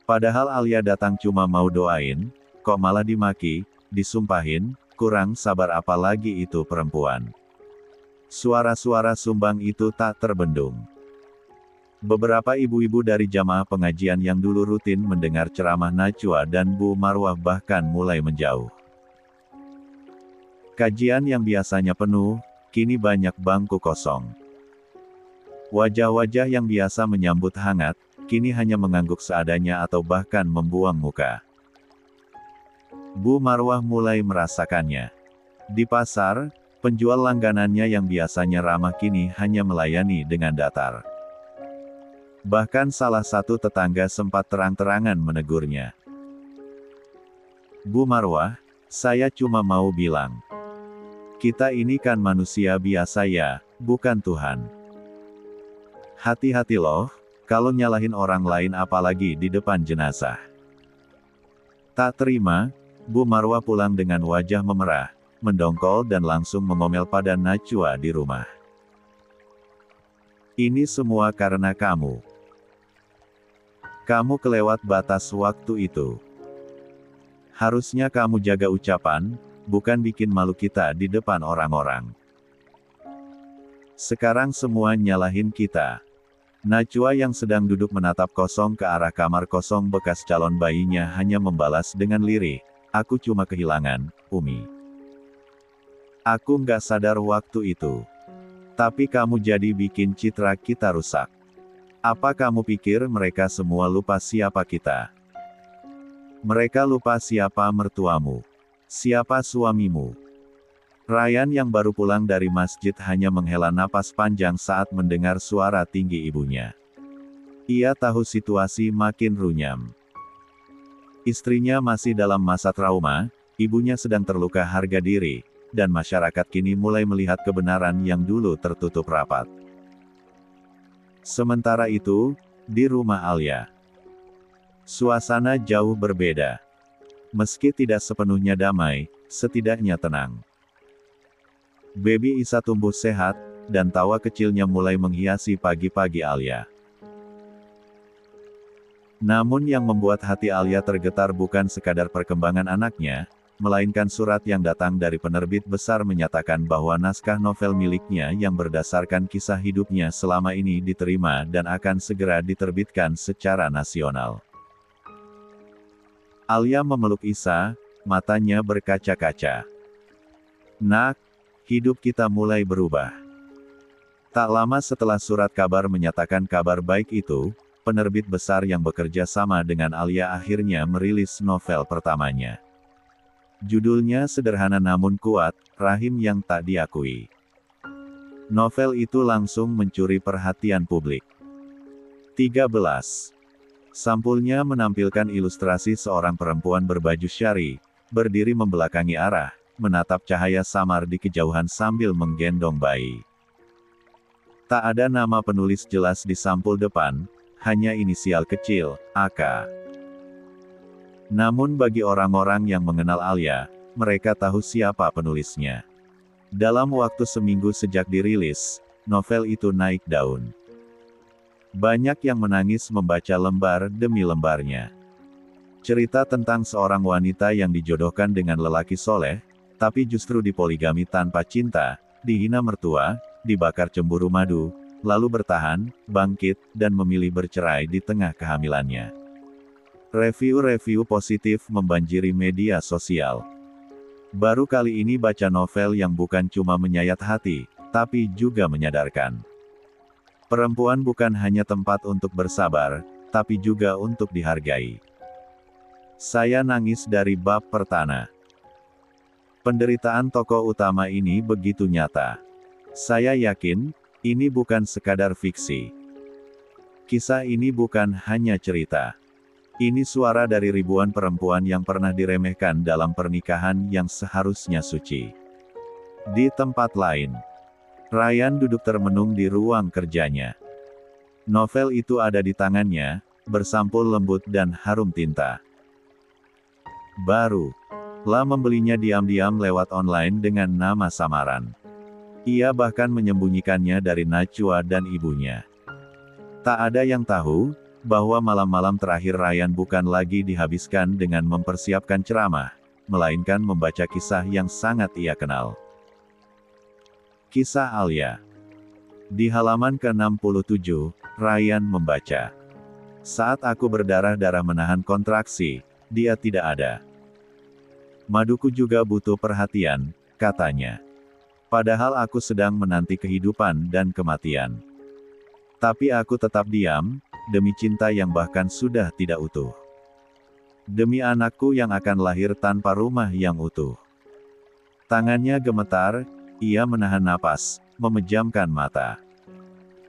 Padahal Alia datang cuma mau doain, kok malah dimaki, disumpahin, kurang sabar apalagi itu perempuan. Suara-suara sumbang itu tak terbendung. Beberapa ibu-ibu dari jamaah pengajian yang dulu rutin mendengar ceramah Najwa dan Bu Marwah bahkan mulai menjauh. Kajian yang biasanya penuh, kini banyak bangku kosong. Wajah-wajah yang biasa menyambut hangat, kini hanya mengangguk seadanya atau bahkan membuang muka. Bu Marwah mulai merasakannya. Di pasar, penjual langganannya yang biasanya ramah kini hanya melayani dengan datar. Bahkan salah satu tetangga sempat terang-terangan menegurnya. Bu Marwah, saya cuma mau bilang. Kita ini kan manusia biasa ya, bukan Tuhan. Hati-hati loh, kalau nyalahin orang lain apalagi di depan jenazah. Tak terima, Bu Marwah pulang dengan wajah memerah, mendongkol dan langsung mengomel pada Najwa di rumah. Ini semua karena kamu. Kamu kelewat batas waktu itu. Harusnya kamu jaga ucapan, bukan bikin malu kita di depan orang-orang. Sekarang semua nyalahin kita. Najwa yang sedang duduk menatap kosong ke arah kamar kosong bekas calon bayinya hanya membalas dengan lirih, aku cuma kehilangan, Umi. Aku nggak sadar waktu itu. Tapi kamu jadi bikin citra kita rusak. Apa kamu pikir mereka semua lupa siapa kita? Mereka lupa siapa mertuamu. Siapa suamimu. Ryan yang baru pulang dari masjid hanya menghela napas panjang saat mendengar suara tinggi ibunya. Ia tahu situasi makin runyam. Istrinya masih dalam masa trauma, ibunya sedang terluka harga diri, dan masyarakat kini mulai melihat kebenaran yang dulu tertutup rapat. Sementara itu, di rumah Alia, suasana jauh berbeda. Meski tidak sepenuhnya damai, setidaknya tenang. Baby Isa tumbuh sehat, dan tawa kecilnya mulai menghiasi pagi-pagi Alia. Namun yang membuat hati Alia tergetar bukan sekadar perkembangan anaknya, melainkan surat yang datang dari penerbit besar menyatakan bahwa naskah novel miliknya yang berdasarkan kisah hidupnya selama ini diterima dan akan segera diterbitkan secara nasional. Alia memeluk Isa, matanya berkaca-kaca. Nak, hidup kita mulai berubah. Tak lama setelah surat kabar menyatakan kabar baik itu, penerbit besar yang bekerja sama dengan Alia akhirnya merilis novel pertamanya. Judulnya sederhana namun kuat, Rahim yang Tak Diakui. Novel itu langsung mencuri perhatian publik. 13. Sampulnya menampilkan ilustrasi seorang perempuan berbaju syari, berdiri membelakangi arah, menatap cahaya samar di kejauhan sambil menggendong bayi. Tak ada nama penulis jelas di sampul depan, hanya inisial kecil, AK. Namun bagi orang-orang yang mengenal Alia, mereka tahu siapa penulisnya. Dalam waktu seminggu sejak dirilis, novel itu naik daun. Banyak yang menangis membaca lembar demi lembarnya. Cerita tentang seorang wanita yang dijodohkan dengan lelaki soleh, tapi justru dipoligami tanpa cinta, dihina mertua, dibakar cemburu madu, lalu bertahan, bangkit, dan memilih bercerai di tengah kehamilannya. Review-review positif membanjiri media sosial. Baru kali ini baca novel yang bukan cuma menyayat hati, tapi juga menyadarkan. Perempuan bukan hanya tempat untuk bersabar, tapi juga untuk dihargai. Saya nangis dari bab pertama. Penderitaan tokoh utama ini begitu nyata. Saya yakin, ini bukan sekadar fiksi. Kisah ini bukan hanya cerita. Ini suara dari ribuan perempuan yang pernah diremehkan dalam pernikahan yang seharusnya suci. Di tempat lain, Ryan duduk termenung di ruang kerjanya. Novel itu ada di tangannya, bersampul lembut dan harum tinta. Baru lah membelinya diam-diam lewat online dengan nama samaran. Ia bahkan menyembunyikannya dari Najwa dan ibunya. Tak ada yang tahu, bahwa malam-malam terakhir Ryan bukan lagi dihabiskan dengan mempersiapkan ceramah, melainkan membaca kisah yang sangat ia kenal. Kisah Alia. Di halaman ke-67, Ryan membaca. Saat aku berdarah-darah menahan kontraksi, dia tidak ada. Maduku juga butuh perhatian, katanya. Padahal aku sedang menanti kehidupan dan kematian. Tapi aku tetap diam, demi cinta yang bahkan sudah tidak utuh. Demi anakku yang akan lahir tanpa rumah yang utuh. Tangannya gemetar, ia menahan napas, memejamkan mata.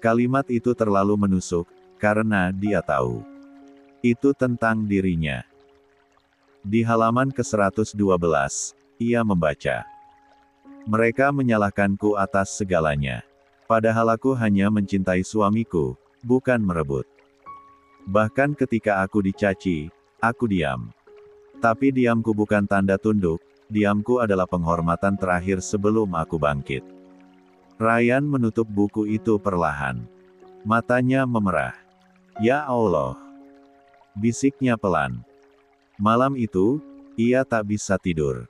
Kalimat itu terlalu menusuk, karena dia tahu. Itu tentang dirinya. Di halaman ke-112, ia membaca. Mereka menyalahkanku atas segalanya. Padahal aku hanya mencintai suamiku, bukan merebut. Bahkan ketika aku dicaci, aku diam. Tapi diamku bukan tanda tunduk, diamku adalah penghormatan terakhir sebelum aku bangkit. Ryan menutup buku itu perlahan. Matanya memerah. Ya Allah! Bisiknya pelan. Malam itu, ia tak bisa tidur.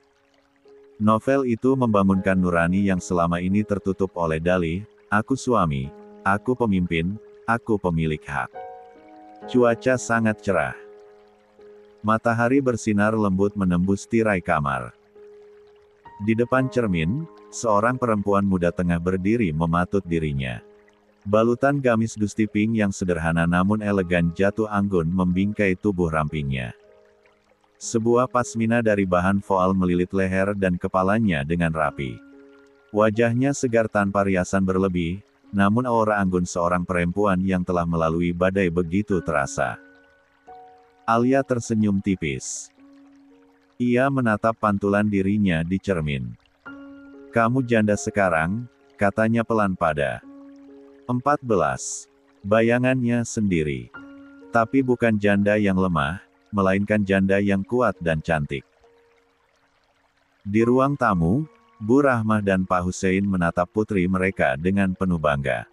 Novel itu membangunkan nurani yang selama ini tertutup oleh dalih, aku suami, aku pemimpin, aku pemilik hak. Cuaca sangat cerah. Matahari bersinar lembut menembus tirai kamar. Di depan cermin, seorang perempuan muda tengah berdiri mematut dirinya. Balutan gamis Gusti Pink yang sederhana namun elegan jatuh anggun membingkai tubuh rampingnya. Sebuah pasmina dari bahan voal melilit leher dan kepalanya dengan rapi. Wajahnya segar tanpa riasan berlebih, namun aura anggun seorang perempuan yang telah melalui badai begitu terasa. Alia tersenyum tipis. Ia menatap pantulan dirinya di cermin. Kamu janda sekarang, katanya pelan pada. 14. Bayangannya sendiri. Tapi bukan janda yang lemah, melainkan janda yang kuat dan cantik. Di ruang tamu, Bu Rahmah dan Pak Hussein menatap putri mereka dengan penuh bangga.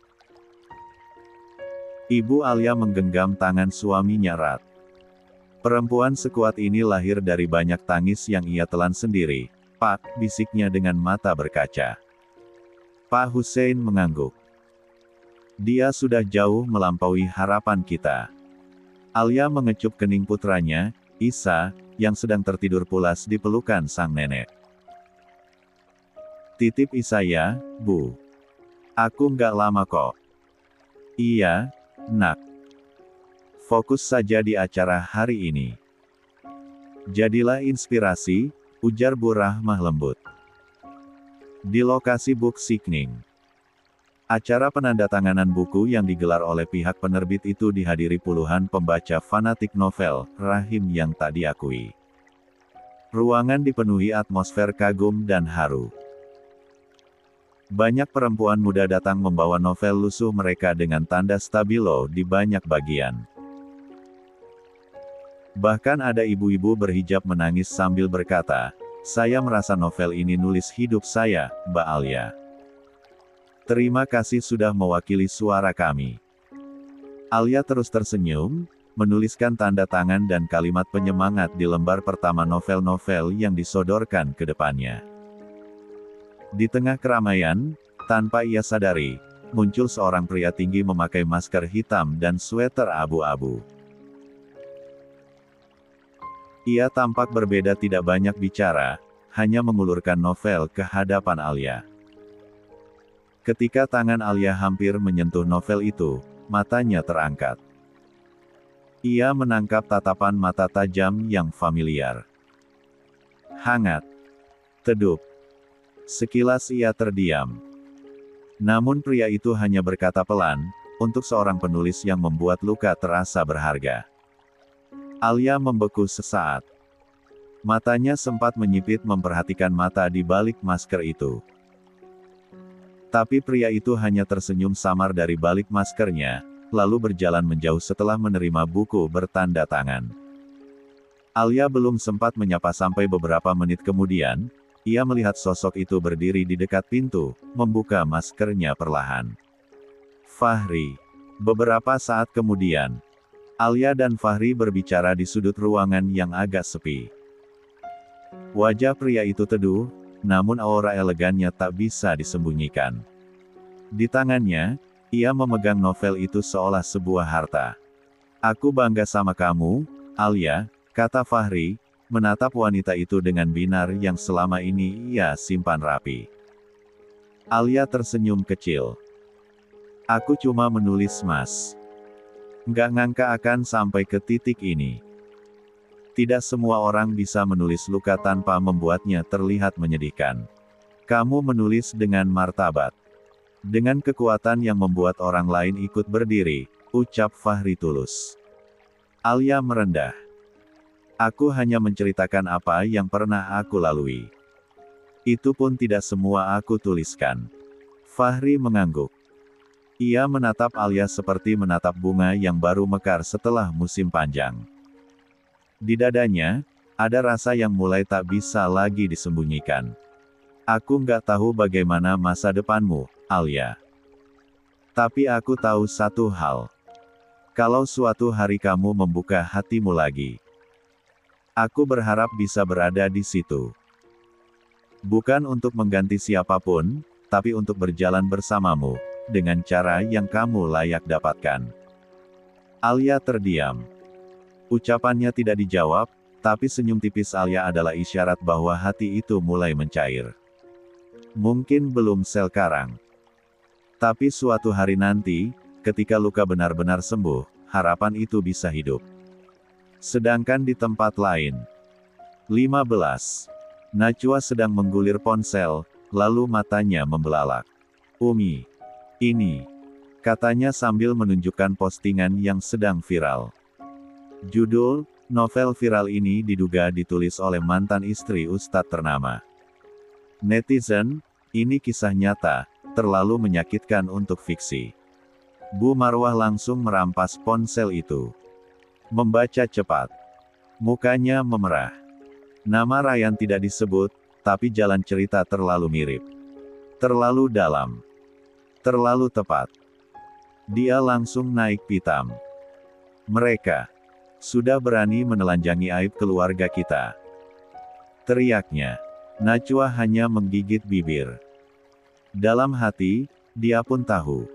Ibu Alia menggenggam tangan suaminya erat. Perempuan sekuat ini lahir dari banyak tangis yang ia telan sendiri, Pak, bisiknya dengan mata berkaca. Pak Hussein mengangguk. Dia sudah jauh melampaui harapan kita. Alia mengecup kening putranya, Isa, yang sedang tertidur pulas di pelukan sang nenek. Titip Isa ya, Bu. Aku nggak lama kok. Iya, Nak. Fokus saja di acara hari ini. Jadilah inspirasi, ujar Bu Rahmah lembut. Di lokasi book signing. Acara penandatanganan buku yang digelar oleh pihak penerbit itu dihadiri puluhan pembaca fanatik novel, rahim yang tak diakui. Ruangan dipenuhi atmosfer kagum dan haru. Banyak perempuan muda datang membawa novel lusuh mereka dengan tanda stabilo di banyak bagian. Bahkan ada ibu-ibu berhijab menangis sambil berkata, saya merasa novel ini nulis hidup saya, Mbak Alia. Terima kasih sudah mewakili suara kami. Alia terus tersenyum, menuliskan tanda tangan dan kalimat penyemangat di lembar pertama novel-novel yang disodorkan ke depannya. Di tengah keramaian, tanpa ia sadari, muncul seorang pria tinggi memakai masker hitam dan sweater abu-abu. Ia tampak berbeda, tidak banyak bicara, hanya mengulurkan novel ke hadapan Alia. Ketika tangan Alia hampir menyentuh novel itu, matanya terangkat. Ia menangkap tatapan mata tajam yang familiar. Hangat. Teduh. Sekilas ia terdiam. Namun pria itu hanya berkata pelan, untuk seorang penulis yang membuat luka terasa berharga. Alia membeku sesaat. Matanya sempat menyipit memperhatikan mata di balik masker itu. Tapi pria itu hanya tersenyum samar dari balik maskernya, lalu berjalan menjauh setelah menerima buku bertanda tangan. Alia belum sempat menyapa sampai beberapa menit kemudian, ia melihat sosok itu berdiri di dekat pintu, membuka maskernya perlahan. Fahri. Beberapa saat kemudian, Alia dan Fahri berbicara di sudut ruangan yang agak sepi. Wajah pria itu teduh, namun aura elegannya tak bisa disembunyikan. Di tangannya, ia memegang novel itu seolah sebuah harta. "Aku bangga sama kamu, Alia," kata Fahri, menatap wanita itu dengan binar yang selama ini ia simpan rapi. Alia tersenyum kecil. "Aku cuma menulis, Mas. Nggak ngangka akan sampai ke titik ini. Tidak semua orang bisa menulis luka tanpa membuatnya terlihat menyedihkan. Kamu menulis dengan martabat. Dengan kekuatan yang membuat orang lain ikut berdiri," ucap Fahri tulus. Alia merendah. "Aku hanya menceritakan apa yang pernah aku lalui. Itu pun tidak semua aku tuliskan." Fahri mengangguk. Ia menatap Alia seperti menatap bunga yang baru mekar setelah musim panjang. Di dadanya, ada rasa yang mulai tak bisa lagi disembunyikan. "Aku nggak tahu bagaimana masa depanmu, Alia. Tapi aku tahu satu hal. Kalau suatu hari kamu membuka hatimu lagi, aku berharap bisa berada di situ. Bukan untuk mengganti siapapun, tapi untuk berjalan bersamamu, dengan cara yang kamu layak dapatkan." Alia terdiam. Ucapannya tidak dijawab, tapi senyum tipis Alia adalah isyarat bahwa hati itu mulai mencair. Mungkin belum sekarang. Tapi suatu hari nanti, ketika luka benar-benar sembuh, harapan itu bisa hidup. Sedangkan di tempat lain. 15. Najwa sedang menggulir ponsel, lalu matanya membelalak. "Umi. Ini," katanya sambil menunjukkan postingan yang sedang viral. Judul, novel viral ini diduga ditulis oleh mantan istri Ustadz ternama. Netizen, "Ini kisah nyata, terlalu menyakitkan untuk fiksi." Bu Marwah langsung merampas ponsel itu. Membaca cepat. Mukanya memerah. Nama Ryan tidak disebut, tapi jalan cerita terlalu mirip. Terlalu dalam. Terlalu tepat. Dia langsung naik pitam. "Mereka sudah berani menelanjangi aib keluarga kita," teriaknya. Najwa hanya menggigit bibir. Dalam hati, dia pun tahu.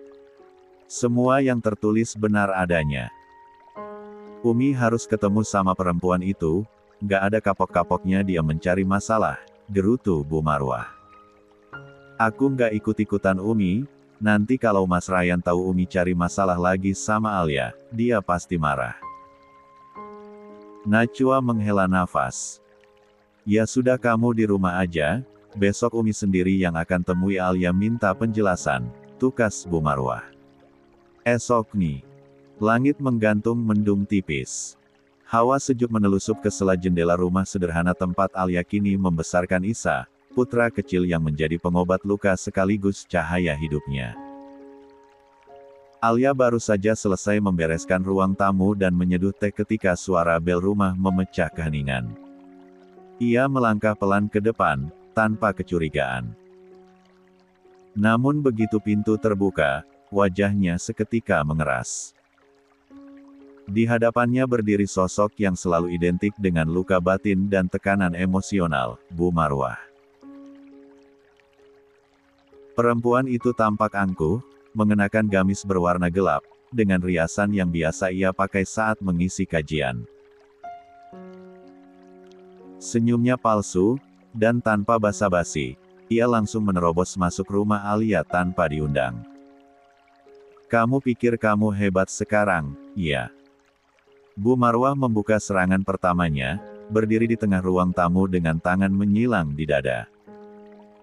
Semua yang tertulis benar adanya. "Umi harus ketemu sama perempuan itu, nggak ada kapok-kapoknya dia mencari masalah," gerutu Bu Marwah. "Aku nggak ikut-ikutan Umi, nanti kalau Mas Ryan tahu Umi cari masalah lagi sama Alia, dia pasti marah." Najwa menghela nafas. "Ya sudah, kamu di rumah aja, besok Umi sendiri yang akan temui Alia minta penjelasan," tukas Bu Marwah. Esok nih. Langit menggantung mendung tipis. Hawa sejuk menelusup ke sela jendela rumah sederhana tempat Alia kini membesarkan Isa, putra kecil yang menjadi pengobat luka sekaligus cahaya hidupnya. Alia baru saja selesai membereskan ruang tamu dan menyeduh teh ketika suara bel rumah memecah keheningan. Ia melangkah pelan ke depan, tanpa kecurigaan. Namun begitu pintu terbuka, wajahnya seketika mengeras. Di hadapannya berdiri sosok yang selalu identik dengan luka batin dan tekanan emosional, Bu Marwah. Perempuan itu tampak angkuh, mengenakan gamis berwarna gelap, dengan riasan yang biasa ia pakai saat mengisi kajian. Senyumnya palsu, dan tanpa basa-basi, ia langsung menerobos masuk rumah Alia tanpa diundang. "Kamu pikir kamu hebat sekarang, ya?" Bu Marwah membuka serangan pertamanya, berdiri di tengah ruang tamu dengan tangan menyilang di dada.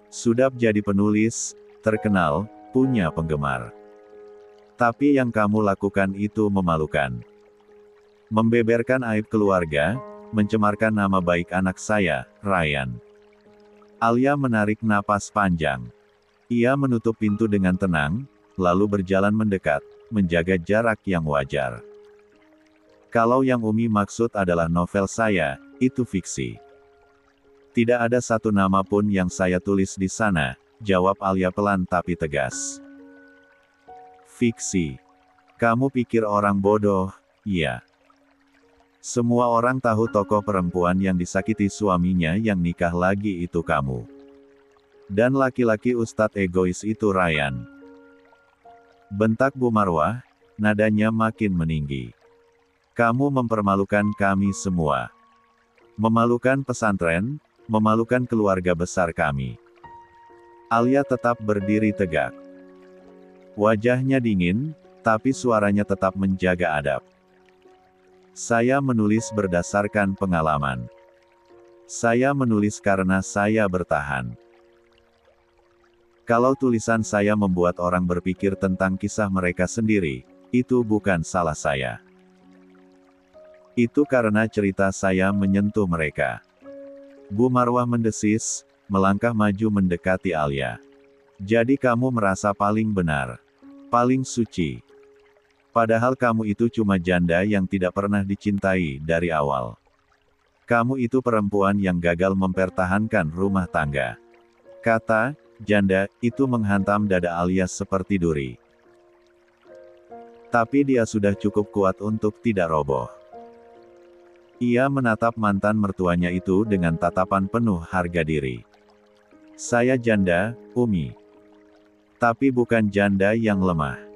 "Sudah jadi penulis, terkenal, punya penggemar. Tapi yang kamu lakukan itu memalukan. Membeberkan aib keluarga, mencemarkan nama baik anak saya, Ryan." Alia menarik napas panjang. Ia menutup pintu dengan tenang, lalu berjalan mendekat, menjaga jarak yang wajar. "Kalau yang Umi maksud adalah novel saya, itu fiksi. Tidak ada satu nama pun yang saya tulis di sana," jawab Alia pelan tapi tegas. "Fiksi. Kamu pikir orang bodoh, iya. Semua orang tahu tokoh perempuan yang disakiti suaminya yang nikah lagi itu kamu. Dan laki-laki Ustadz egois itu Ryan. Bentak Bu Marwah, nadanya makin meninggi. Kamu mempermalukan kami semua. Memalukan pesantren, memalukan keluarga besar kami. Alia tetap berdiri tegak. Wajahnya dingin, tapi suaranya tetap menjaga adab. Saya menulis berdasarkan pengalaman. Saya menulis karena saya bertahan. Kalau tulisan saya membuat orang berpikir tentang kisah mereka sendiri, itu bukan salah saya. Itu karena cerita saya menyentuh mereka. Bu Marwah mendesis, melangkah maju mendekati Alia. Jadi kamu merasa paling benar, paling suci. Padahal kamu itu cuma janda yang tidak pernah dicintai dari awal. Kamu itu perempuan yang gagal mempertahankan rumah tangga. Kata janda itu menghantam dada Alia seperti duri. Tapi dia sudah cukup kuat untuk tidak roboh. Ia menatap mantan mertuanya itu dengan tatapan penuh harga diri. Saya janda, Umi. Tapi bukan janda yang lemah.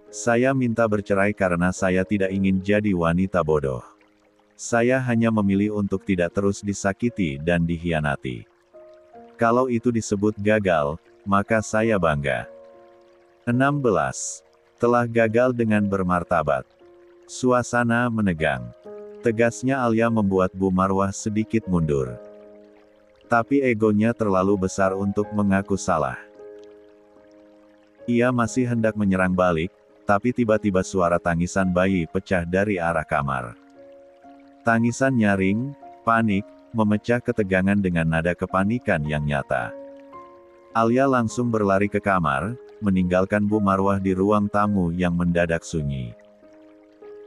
Saya minta bercerai karena saya tidak ingin jadi wanita bodoh. Saya hanya memilih untuk tidak terus disakiti dan dikhianati. Kalau itu disebut gagal, maka saya bangga. 16. Telah gagal dengan bermartabat. Suasana menegang. Tegasnya Alia membuat Bu Marwah sedikit mundur. Tapi egonya terlalu besar untuk mengaku salah. Ia masih hendak menyerang balik, tapi tiba-tiba suara tangisan bayi pecah dari arah kamar. Tangisan nyaring, panik, memecah ketegangan dengan nada kepanikan yang nyata. Alia langsung berlari ke kamar, meninggalkan Bu Marwah di ruang tamu yang mendadak sunyi.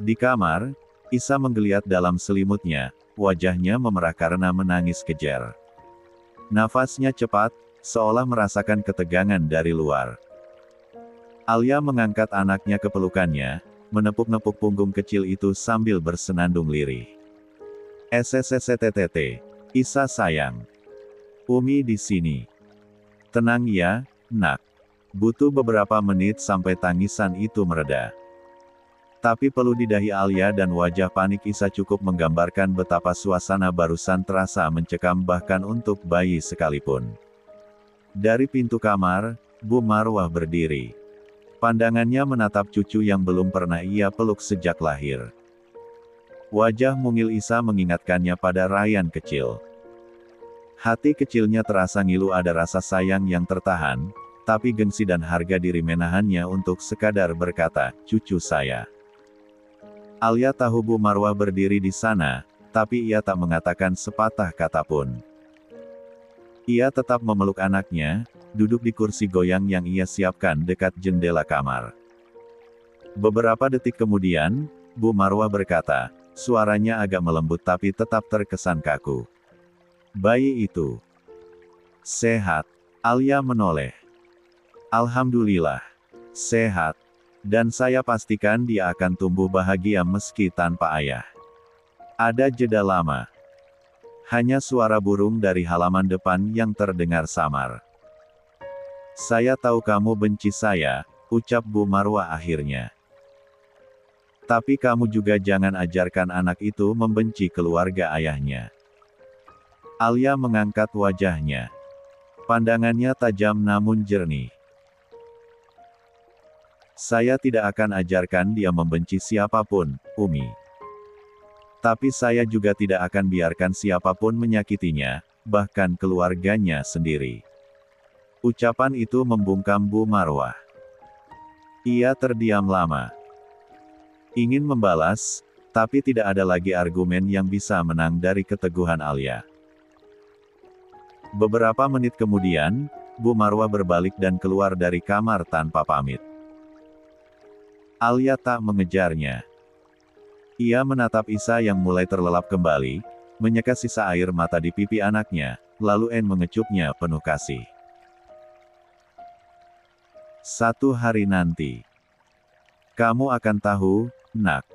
Di kamar, Isa menggeliat dalam selimutnya, wajahnya memerah karena menangis kejer. Nafasnya cepat, seolah merasakan ketegangan dari luar. Alia mengangkat anaknya ke pelukannya, menepuk-nepuk punggung kecil itu sambil bersenandung lirih. SSSTTT. Isa sayang. Umi di sini. Tenang ya, nak. Butuh beberapa menit sampai tangisan itu mereda. Tapi peluh di dahi Alia dan wajah panik Isa cukup menggambarkan betapa suasana barusan terasa mencekam bahkan untuk bayi sekalipun. Dari pintu kamar, Bu Marwah berdiri. Pandangannya menatap cucu yang belum pernah ia peluk sejak lahir. Wajah mungil Isa mengingatkannya pada Ryan kecil. Hati kecilnya terasa ngilu, ada rasa sayang yang tertahan, tapi gengsi dan harga diri menahannya untuk sekadar berkata, cucu saya. Alia tahu Bu Marwah berdiri di sana, tapi ia tak mengatakan sepatah kata pun. Ia tetap memeluk anaknya, duduk di kursi goyang yang ia siapkan dekat jendela kamar. Beberapa detik kemudian, Bu Marwah berkata, suaranya agak melembut tapi tetap terkesan kaku. Bayi itu sehat. Alia menoleh. Alhamdulillah, sehat. Dan saya pastikan dia akan tumbuh bahagia meski tanpa ayah. Ada jeda lama. Hanya suara burung dari halaman depan yang terdengar samar. Saya tahu kamu benci saya, ucap Bu Marwah akhirnya. Tapi kamu juga jangan ajarkan anak itu membenci keluarga ayahnya. Alia mengangkat wajahnya. Pandangannya tajam namun jernih. Saya tidak akan ajarkan dia membenci siapapun, Umi. Tapi saya juga tidak akan biarkan siapapun menyakitinya, bahkan keluarganya sendiri. Ucapan itu membungkam Bu Marwah. Ia terdiam lama. Ingin membalas, tapi tidak ada lagi argumen yang bisa menang dari keteguhan Alia. Beberapa menit kemudian, Bu Marwah berbalik dan keluar dari kamar tanpa pamit. Alia tak mengejarnya. Ia menatap Isa yang mulai terlelap kembali, menyeka sisa air mata di pipi anaknya, lalu mengecupnya penuh kasih. Satu hari nanti. Kamu akan tahu, nak,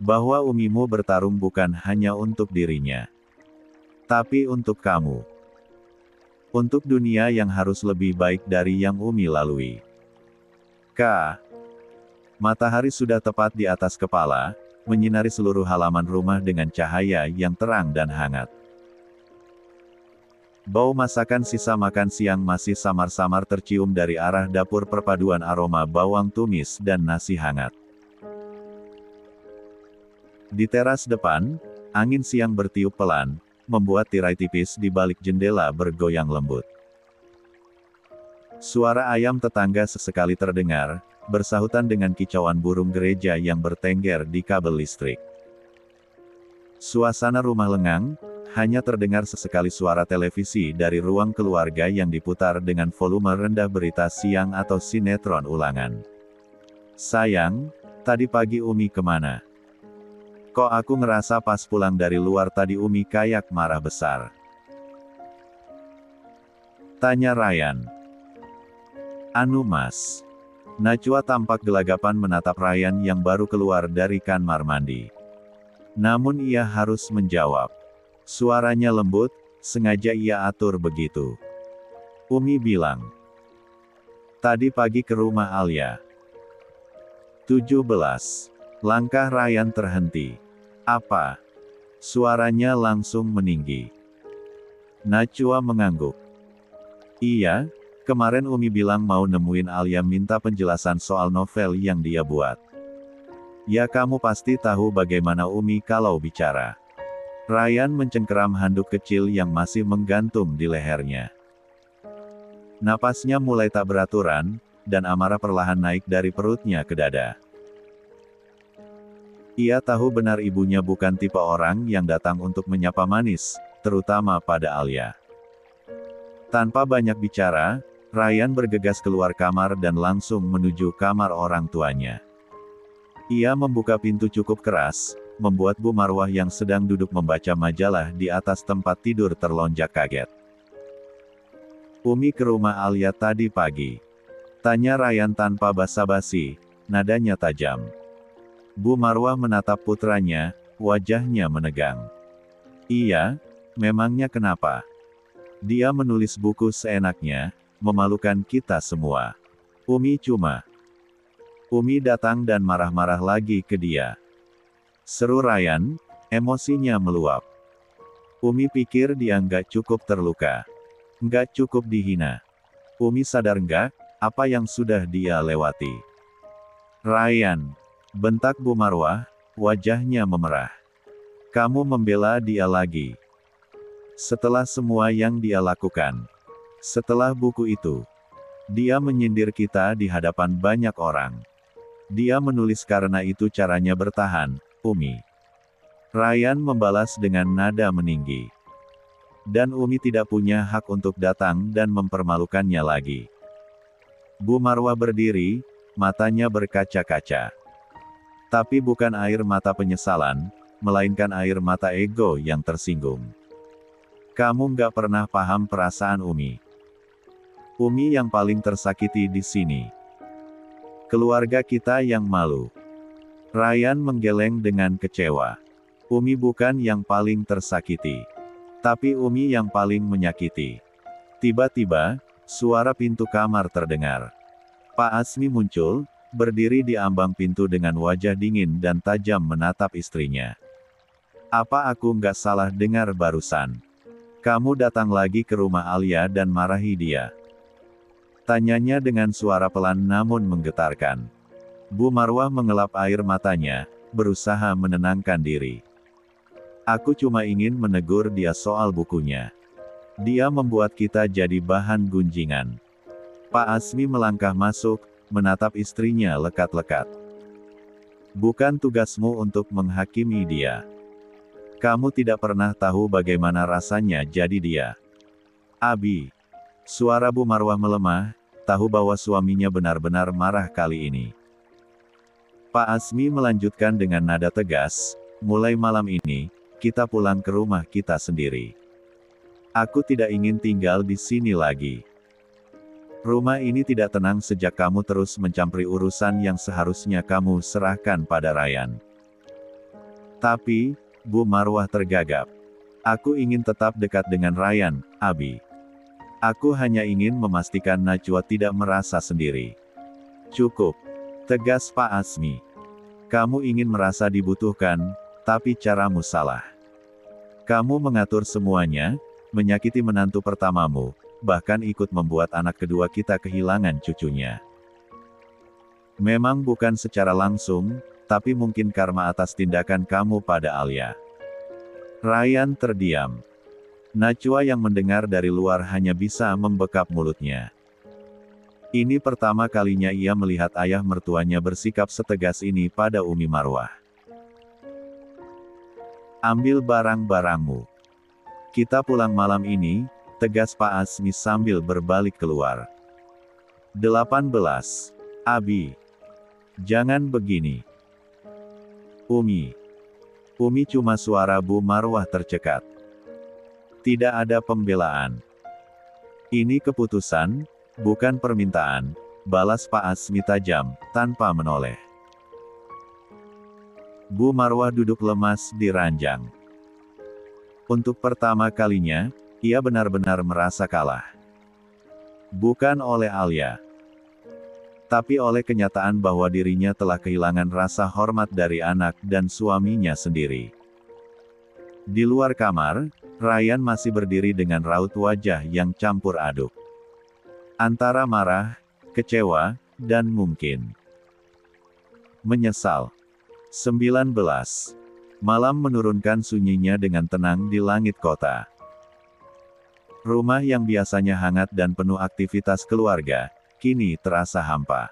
bahwa Umimu bertarung bukan hanya untuk dirinya, tapi untuk kamu. Untuk dunia yang harus lebih baik dari yang Umi lalui. Matahari sudah tepat di atas kepala, menyinari seluruh halaman rumah dengan cahaya yang terang dan hangat. Bau masakan sisa makan siang masih samar-samar tercium dari arah dapur, perpaduan aroma bawang tumis dan nasi hangat. Di teras depan, angin siang bertiup pelan, membuat tirai tipis di balik jendela bergoyang lembut. Suara ayam tetangga sesekali terdengar, bersahutan dengan kicauan burung gereja yang bertengger di kabel listrik. Suasana rumah lengang, hanya terdengar sesekali suara televisi dari ruang keluarga yang diputar dengan volume rendah berita siang atau sinetron ulangan. Sayang, tadi pagi Umi kemana? Kok aku ngerasa pas pulang dari luar tadi Umi kayak marah besar? Tanya Ryan. Anu mas. Najwa tampak gelagapan menatap Ryan yang baru keluar dari kamar mandi. Namun ia harus menjawab. Suaranya lembut, sengaja ia atur begitu. Umi bilang. Tadi pagi ke rumah Alia. 17. Langkah Ryan terhenti. Apa? Suaranya langsung meninggi. Najwa mengangguk. Iya, kemarin Umi bilang mau nemuin Alia, minta penjelasan soal novel yang dia buat. Ya kamu pasti tahu bagaimana Umi kalau bicara. Ryan mencengkeram handuk kecil yang masih menggantung di lehernya. Napasnya mulai tak beraturan, dan amarah perlahan naik dari perutnya ke dada. Ia tahu benar ibunya bukan tipe orang yang datang untuk menyapa manis, terutama pada Alia. Tanpa banyak bicara, Ryan bergegas keluar kamar dan langsung menuju kamar orang tuanya. Ia membuka pintu cukup keras, membuat Bu Marwah yang sedang duduk membaca majalah di atas tempat tidur terlonjak kaget. Umi ke rumah Alia tadi pagi? Tanya Ryan tanpa basa-basi, nadanya tajam. Bu Marwah menatap putranya, wajahnya menegang. Iya, memangnya kenapa? Dia menulis buku seenaknya, memalukan kita semua. Umi datang dan marah-marah lagi ke dia. Seru Ryan, emosinya meluap. Umi pikir dia nggak cukup terluka. Nggak cukup dihina. Umi sadar nggak, apa yang sudah dia lewati? Ryan, bentak Bu Marwah, wajahnya memerah. Kamu membela dia lagi. Setelah semua yang dia lakukan. Setelah buku itu. Dia menyindir kita di hadapan banyak orang. Dia menulis karena itu caranya bertahan, Umi. Ryan membalas dengan nada meninggi. Dan Umi tidak punya hak untuk datang dan mempermalukannya lagi. Bu Marwah berdiri, matanya berkaca-kaca. Tapi bukan air mata penyesalan, melainkan air mata ego yang tersinggung. Kamu nggak pernah paham perasaan Umi. Umi yang paling tersakiti di sini. Keluarga kita yang malu. Ryan menggeleng dengan kecewa. Umi bukan yang paling tersakiti. Tapi Umi yang paling menyakiti. Tiba-tiba, suara pintu kamar terdengar. Pak Asmi muncul, berdiri di ambang pintu dengan wajah dingin dan tajam menatap istrinya. Apa aku nggak salah dengar barusan? Kamu datang lagi ke rumah Alia dan marahi dia? Tanyanya dengan suara pelan namun menggetarkan. Bu Marwah mengelap air matanya, berusaha menenangkan diri. Aku cuma ingin menegur dia soal bukunya. Dia membuat kita jadi bahan gunjingan. Pak Asmi melangkah masuk, menatap istrinya lekat-lekat. Bukan tugasmu untuk menghakimi dia. Kamu tidak pernah tahu bagaimana rasanya jadi dia. Abi. Suara Bu Marwah melemah, tahu bahwa suaminya benar-benar marah kali ini. Pak Asmi melanjutkan dengan nada tegas, mulai malam ini, kita pulang ke rumah kita sendiri. Aku tidak ingin tinggal di sini lagi. Rumah ini tidak tenang sejak kamu terus mencampuri urusan yang seharusnya kamu serahkan pada Ryan. Tapi, Bu Marwah tergagap. Aku ingin tetap dekat dengan Ryan, Abi. Aku hanya ingin memastikan Najwa tidak merasa sendiri. Cukup. Tegas Pak Azmi. Kamu ingin merasa dibutuhkan, tapi caramu salah. Kamu mengatur semuanya, menyakiti menantu pertamamu, bahkan ikut membuat anak kedua kita kehilangan cucunya. Memang bukan secara langsung, tapi mungkin karma atas tindakan kamu pada Alia. Ryan terdiam. Najwa yang mendengar dari luar hanya bisa membekap mulutnya. Ini pertama kalinya ia melihat ayah mertuanya bersikap setegas ini pada Umi Marwah. Ambil barang-barangmu. Kita pulang malam ini, tegas Pak Azmi sambil berbalik keluar. 18. Abi. Jangan begini. Umi. Umi cuma suara Bu Marwah tercekat. Tidak ada pembelaan. Ini keputusan, bukan permintaan, balas Pak Azmi tajam, tanpa menoleh. Bu Marwah duduk lemas di ranjang. Untuk pertama kalinya, ia benar-benar merasa kalah. Bukan oleh Alia, tapi oleh kenyataan bahwa dirinya telah kehilangan rasa hormat dari anak dan suaminya sendiri. Di luar kamar, Ryan masih berdiri dengan raut wajah yang campur aduk. Antara marah, kecewa, dan mungkin menyesal. 19. Malam menurunkan sunyinya dengan tenang di langit kota. Rumah yang biasanya hangat dan penuh aktivitas keluarga, kini terasa hampa.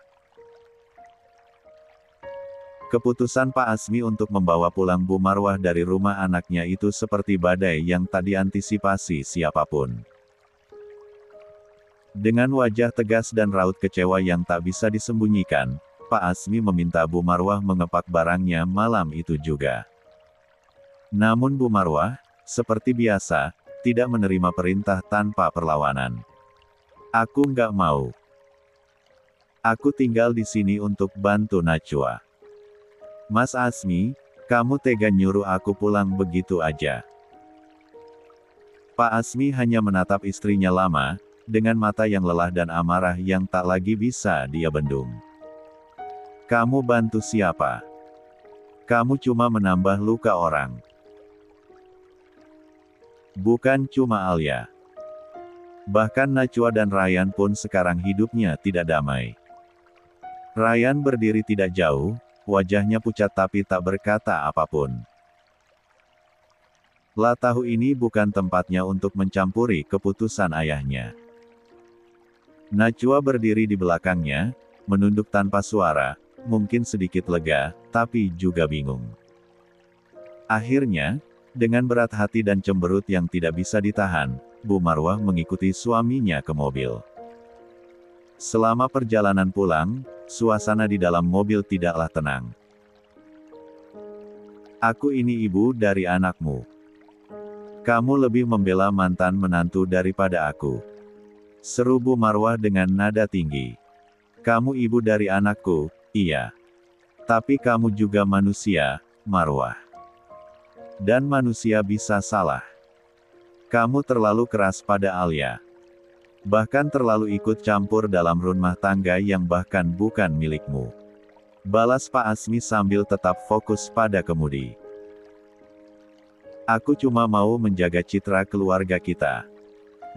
Keputusan Pak Azmi untuk membawa pulang Bu Marwah dari rumah anaknya itu seperti badai yang tak diantisipasi siapapun. Dengan wajah tegas dan raut kecewa yang tak bisa disembunyikan, Pak Azmi meminta Bu Marwah mengepak barangnya malam itu juga. Namun Bu Marwah, seperti biasa, tidak menerima perintah tanpa perlawanan. Aku nggak mau. Aku tinggal di sini untuk bantu Najwa. Mas Azmi, kamu tega nyuruh aku pulang begitu aja. Pak Azmi hanya menatap istrinya lama, dengan mata yang lelah dan amarah yang tak lagi bisa dia bendung. Kamu bantu siapa? Kamu cuma menambah luka orang. Bukan cuma Alia. Bahkan Najwa dan Ryan pun sekarang hidupnya tidak damai. Ryan berdiri tidak jauh, wajahnya pucat tapi tak berkata apapun. Lah tahu ini bukan tempatnya untuk mencampuri keputusan ayahnya. Najwa berdiri di belakangnya, menunduk tanpa suara, mungkin sedikit lega, tapi juga bingung. Akhirnya, dengan berat hati dan cemberut yang tidak bisa ditahan, Bu Marwah mengikuti suaminya ke mobil. Selama perjalanan pulang, suasana di dalam mobil tidaklah tenang. Aku ini ibu dari anakmu. Kamu lebih membela mantan menantu daripada aku. Seru Bu Marwah dengan nada tinggi. Kamu ibu dari anakku, iya. Tapi kamu juga manusia, Marwah. Dan manusia bisa salah. Kamu terlalu keras pada Alia. Bahkan terlalu ikut campur dalam rumah tangga yang bahkan bukan milikmu. Balas Pak Azmi sambil tetap fokus pada kemudi. Aku cuma mau menjaga citra keluarga kita.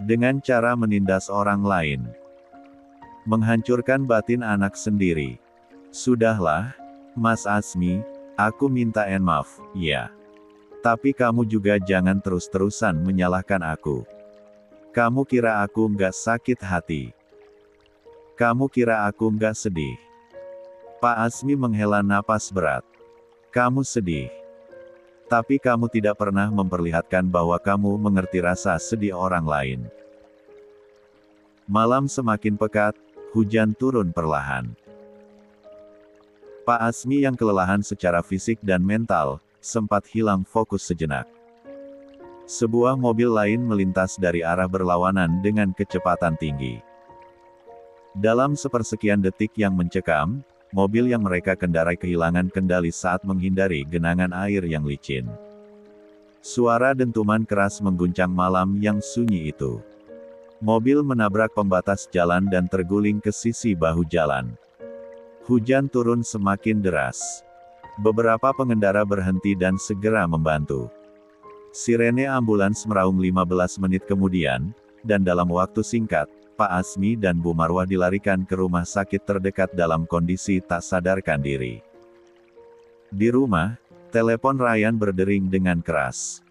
Dengan cara menindas orang lain. Menghancurkan batin anak sendiri. Sudahlah, Mas Azmi, aku minta maaf, ya. Tapi kamu juga jangan terus-terusan menyalahkan aku. Kamu kira aku nggak sakit hati? Kamu kira aku nggak sedih? Pak Azmi menghela napas berat. Kamu sedih. Tapi kamu tidak pernah memperlihatkan bahwa kamu mengerti rasa sedih orang lain. Malam semakin pekat, hujan turun perlahan. Pak Azmi yang kelelahan secara fisik dan mental, sempat hilang fokus sejenak. Sebuah mobil lain melintas dari arah berlawanan dengan kecepatan tinggi. Dalam sepersekian detik yang mencekam, mobil yang mereka kendarai kehilangan kendali saat menghindari genangan air yang licin. Suara dentuman keras mengguncang malam yang sunyi itu. Mobil menabrak pembatas jalan dan terguling ke sisi bahu jalan. Hujan turun semakin deras. Beberapa pengendara berhenti dan segera membantu. Sirene ambulans meraung 15 menit kemudian, dan dalam waktu singkat, Pak Asmi dan Bu Marwah dilarikan ke rumah sakit terdekat dalam kondisi tak sadarkan diri. Di rumah, telepon Ryan berdering dengan keras.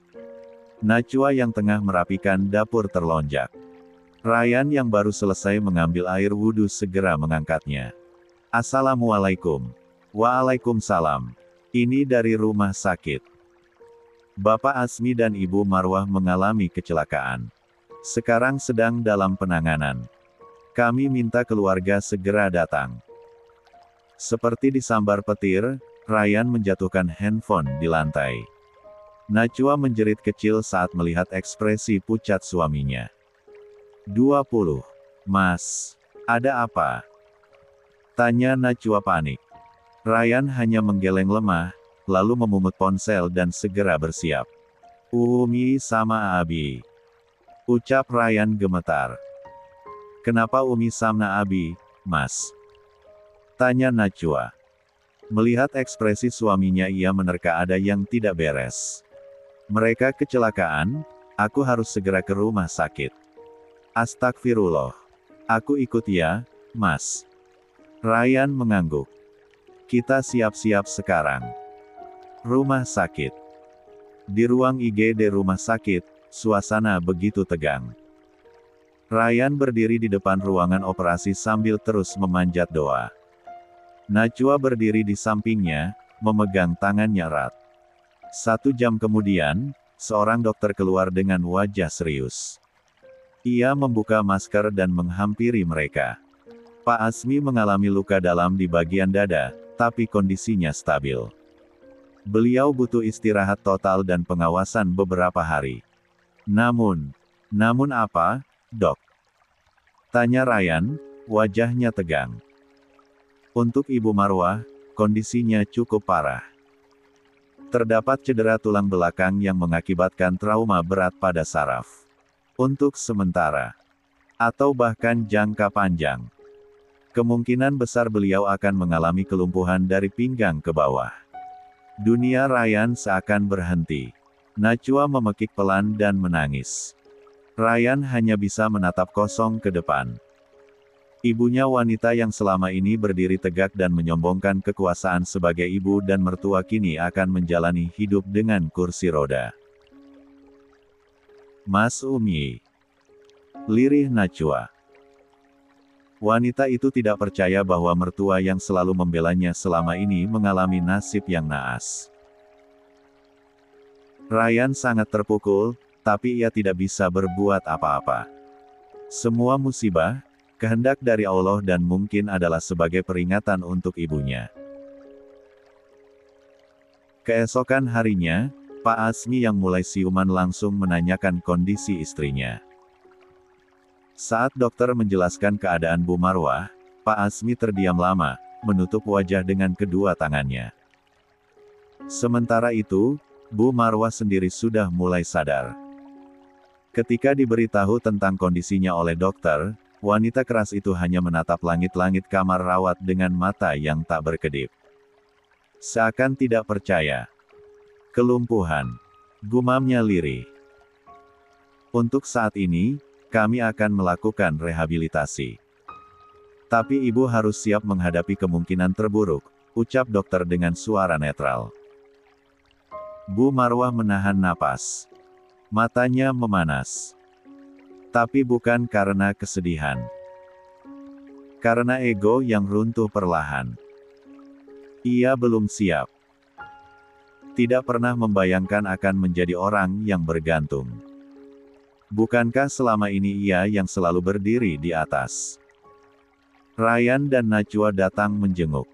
Najwa yang tengah merapikan dapur terlonjak. Ryan yang baru selesai mengambil air wudhu segera mengangkatnya. Assalamualaikum. Waalaikumsalam. Ini dari rumah sakit. Bapak Asmi dan Ibu Marwah mengalami kecelakaan. Sekarang sedang dalam penanganan. Kami minta keluarga segera datang. Seperti disambar petir, Ryan menjatuhkan handphone di lantai. Najwa menjerit kecil saat melihat ekspresi pucat suaminya. 20. Mas, ada apa? Tanya Najwa panik. Ryan hanya menggeleng lemah, lalu memungut ponsel dan segera bersiap. Umi sama Abi. Ucap Ryan gemetar. Kenapa Umi sama Abi, Mas? Tanya Najwa. Melihat ekspresi suaminya ia menerka ada yang tidak beres. Mereka kecelakaan, aku harus segera ke rumah sakit. Astagfirullah. Aku ikut ya, Mas. Ryan mengangguk. Kita siap-siap sekarang. Rumah sakit. Di ruang IGD rumah sakit, suasana begitu tegang. Ryan berdiri di depan ruangan operasi sambil terus memanjat doa. Najwa berdiri di sampingnya, memegang tangannya erat. 1 jam kemudian, seorang dokter keluar dengan wajah serius. Ia membuka masker dan menghampiri mereka. Pak Asmi mengalami luka dalam di bagian dada, tapi kondisinya stabil. Beliau butuh istirahat total dan pengawasan beberapa hari. Namun apa, Dok? Tanya Ryan, wajahnya tegang. Untuk Ibu Marwah, kondisinya cukup parah. Terdapat cedera tulang belakang yang mengakibatkan trauma berat pada saraf. Untuk sementara, atau bahkan jangka panjang, kemungkinan besar beliau akan mengalami kelumpuhan dari pinggang ke bawah. Dunia Ryan seakan berhenti. Najwa memekik pelan dan menangis. Ryan hanya bisa menatap kosong ke depan. Ibunya wanita yang selama ini berdiri tegak dan menyombongkan kekuasaan sebagai ibu dan mertua kini akan menjalani hidup dengan kursi roda. Mas Umi. Lirih Najwa. Wanita itu tidak percaya bahwa mertua yang selalu membelanya selama ini mengalami nasib yang naas. Ryan sangat terpukul, tapi ia tidak bisa berbuat apa-apa. Semua musibah, kehendak dari Allah dan mungkin adalah sebagai peringatan untuk ibunya. Keesokan harinya, Pak Asmi yang mulai siuman langsung menanyakan kondisi istrinya. Saat dokter menjelaskan keadaan Bu Marwah, Pak Asmi terdiam lama, menutup wajah dengan kedua tangannya. Sementara itu, Bu Marwah sendiri sudah mulai sadar. Ketika diberitahu tentang kondisinya oleh dokter, wanita keras itu hanya menatap langit-langit kamar rawat dengan mata yang tak berkedip. Seakan tidak percaya. Kelumpuhan. Gumamnya lirih. Untuk saat ini, kami akan melakukan rehabilitasi. Tapi ibu harus siap menghadapi kemungkinan terburuk, ucap dokter dengan suara netral. Bu Marwah menahan napas. Matanya memanas. Tapi bukan karena kesedihan. Karena ego yang runtuh perlahan. Ia belum siap. Tidak pernah membayangkan akan menjadi orang yang bergantung. Bukankah selama ini ia yang selalu berdiri di atas? Ryan dan Najwa datang menjenguk.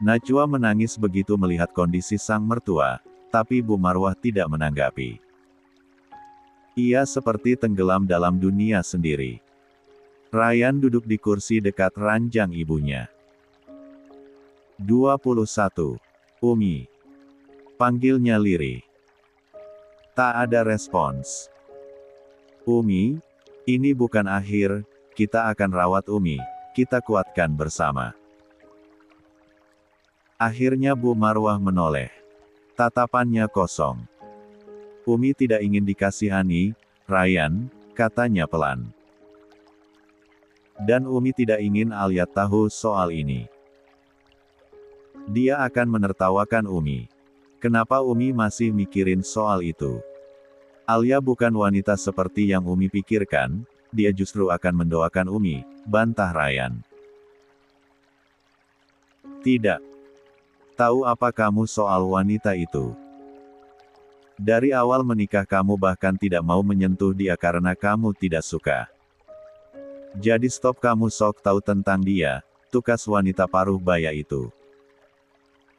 Najwa menangis begitu melihat kondisi sang mertua, tapi Bu Marwah tidak menanggapi. Ia seperti tenggelam dalam dunia sendiri. Ryan duduk di kursi dekat ranjang ibunya. 21. Umi. Panggilnya lirih. Tak ada respons. Umi, ini bukan akhir, kita akan rawat Umi, kita kuatkan bersama. Akhirnya Bu Marwah menoleh. Tatapannya kosong. Umi tidak ingin dikasihani, Ryan, katanya pelan. Dan Umi tidak ingin Alia tahu soal ini. Dia akan menertawakan Umi. Kenapa Umi masih mikirin soal itu? Alia bukan wanita seperti yang Umi pikirkan, dia justru akan mendoakan Umi, bantah Ryan. Tidak. Tahu apa kamu soal wanita itu? Dari awal menikah kamu bahkan tidak mau menyentuh dia karena kamu tidak suka. Jadi stop kamu sok tahu tentang dia, tukas wanita paruh baya itu.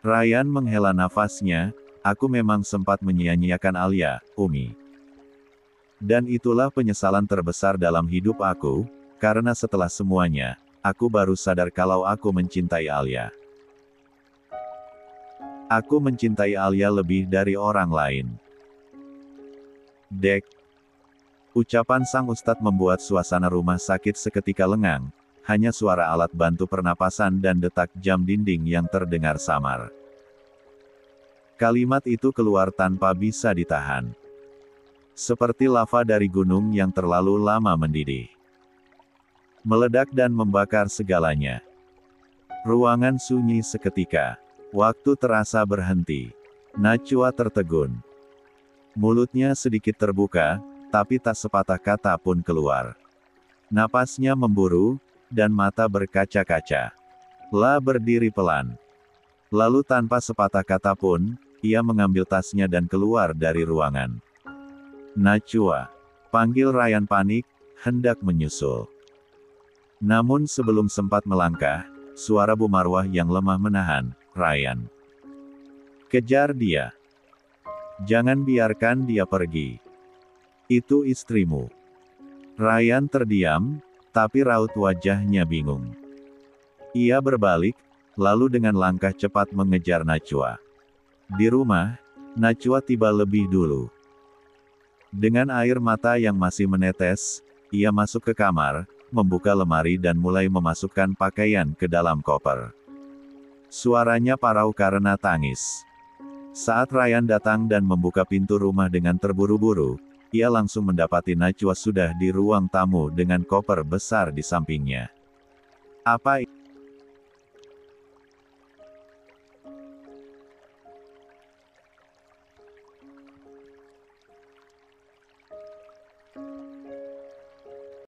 Ryan menghela nafasnya, aku memang sempat menyia-nyiakan Alia, Umi. Dan itulah penyesalan terbesar dalam hidup aku, karena setelah semuanya, aku baru sadar kalau aku mencintai Alia. Aku mencintai Alia lebih dari orang lain. Dek. Ucapan sang ustadz membuat suasana rumah sakit seketika lengang, hanya suara alat bantu pernapasan dan detak jam dinding yang terdengar samar. Kalimat itu keluar tanpa bisa ditahan. Seperti lava dari gunung yang terlalu lama mendidih. Meledak dan membakar segalanya. Ruangan sunyi seketika. Waktu terasa berhenti. Najwa tertegun. Mulutnya sedikit terbuka, tapi tak sepatah kata pun keluar. Napasnya memburu, dan mata berkaca-kaca. La berdiri pelan. Lalu tanpa sepatah kata pun, ia mengambil tasnya dan keluar dari ruangan. Najwa. Panggil Ryan panik, hendak menyusul. Namun sebelum sempat melangkah, suara Bu Marwah yang lemah menahan, Ryan. Kejar dia. Jangan biarkan dia pergi. Itu istrimu. Ryan terdiam, tapi raut wajahnya bingung. Ia berbalik, lalu dengan langkah cepat mengejar Najwa. Di rumah, Najwa tiba lebih dulu. Dengan air mata yang masih menetes, ia masuk ke kamar, membuka lemari dan mulai memasukkan pakaian ke dalam koper. Suaranya parau karena tangis. Saat Ryan datang dan membuka pintu rumah dengan terburu-buru, ia langsung mendapati Najwa sudah di ruang tamu dengan koper besar di sampingnya. Apa